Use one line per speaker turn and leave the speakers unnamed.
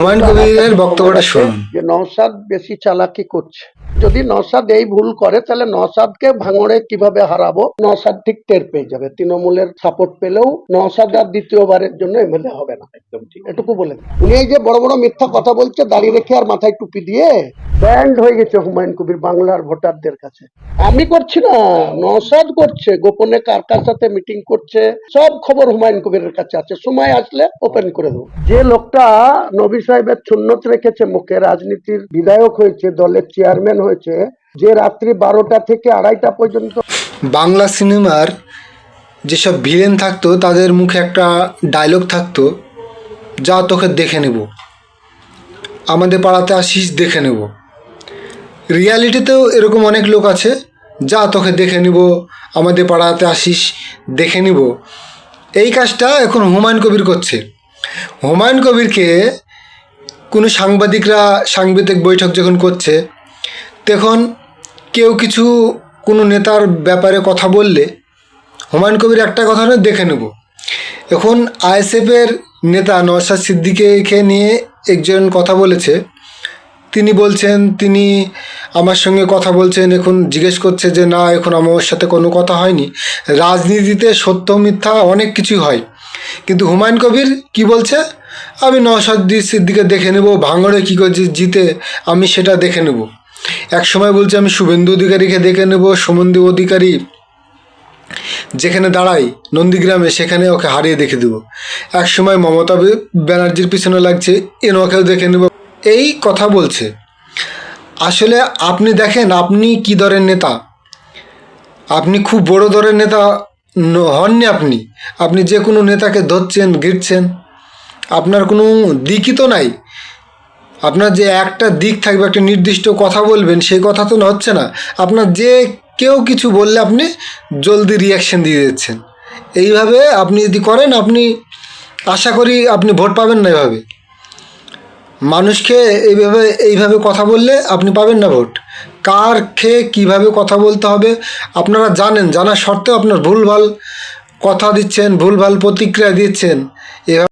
হুমায়ুন কবিরের বক্তব্যটা শুনুন।
যে নওশাদ বেশি চালাকি করছে। যদি নওশাদ এই ভুল করে তাহলে নওশাদকে ভাঙড়ে কিভাবে হারাবো নওশাদ ঠিক টের পেয়ে যাবে। তৃণমূলের সাপোর্ট পেলেও নওশাদ আর দ্বিতীয়বারের জন্য এমএলএ হবে না। একদম ঠিক, এটুকু বলে উনি এই যে বড় বড় মিথ্যা কথা বলছে দাঁড়িয়ে রেখে আর মাথায় টুপি দিয়ে ব্যান্ড হয়ে গেছে হুমায়ুন কবির বাংলার ভোটারদের কাছে। আমি করছি না, নওশাদ করছে, গোপনে কার কার সাথে মিটিং করছে সব খবর হুমায়ুন কবিরের কাছে আছে। সময় আসলে ওপেন করে দেবো। যে লোকটা নবী সাহেবের সুন্নত রেখেছে মুখে, রাজনীতির বিধায়ক হয়েছে, দলের চেয়ারম্যান হয়েছে, যে রাত্রি 12টা থেকে 2:30 পর্যন্ত
বাংলা সিনেমার যেসব ভিলেন থাকতো তাদের মুখে একটা ডায়লগ থাকতো, যা তোকে দেখে নেব, আমাদের পাড়াতে আসিস দেখে নেব। রিয়ালিটিতেও এরকম অনেক লোক আছে, যা তোকে দেখে নিব, আমাদের পাড়াতে আসিস দেখে নিব। এই কাজটা এখন হুমায়ুন কবির করছে। হুমায়ুন কবিরকে কোনো সাংবাদিক বৈঠক যখন করছে, তখন কেউ কিছু কোনো নেতার ব্যাপারে কথা বললে হুমায়ুন কবির একটা কথা না, দেখে নেব। এখন আইএসএফের নেতা নওশাদ সিদ্দিকীকে নিয়ে একজন কথা বলেছে। তিনি বলছেন তিনি আমার সঙ্গে কথা বলছেন, এখন জিজ্ঞেস করছে যে না, এখন আমার সাথে কোনো কথা হয়নি। রাজনীতিতে সত্য মিথ্যা অনেক কিছুই হয়, কিন্তু হুমায়ুন কবির কি বলছে, আমি নওশাদ সিদ্দিকীকে দেখে নেব, ভাঙড়ে কী করছে জিতে আমি সেটা দেখে নেব। এক সময় বলছে আমি শুভেন্দু অধিকারীকে দেখে নেব, শুভেন্দু অধিকারী যেখানে দাঁড়াই নন্দীগ্রামে সেখানে ওকে হারিয়ে দেখে দেবো। এক সময় মমতা ব্যানার্জির পিছনে লাগছে, ওকেও দেখে নেব, এই কথা বলছে। আসলে আপনি দেখেন আপনি কি দরের নেতা। আপনি খুব বড় দরের নেতা হননি। আপনি যে কোনো নেতাকে ধরছেন, ঘিরছেন, আপনার কোনো দিকই তো নাই। আপনার যে একটা দিক থাকবে, একটা নির্দিষ্ট কথা বলবেন, সেই কথা তো হচ্ছে না। আপনার যে কেউ কিছু বললে আপনি জলদি রিয়াকশন দিয়ে দিচ্ছেন। এইভাবে আপনি যদি করেন, আপনি আশা করি আপনি ভোট পাবেন না। এভাবে মানুষকে এইভাবে কথা বললে আপনি পাবেন না ভোট। কার খেয়ে কীভাবে কথা বলতে হবে আপনারা জানেন, জানা সত্ত্বেও আপনার ভুলভাল কথা দিচ্ছেন, ভুলভাল প্রতিক্রিয়া দিচ্ছেন। এভাবে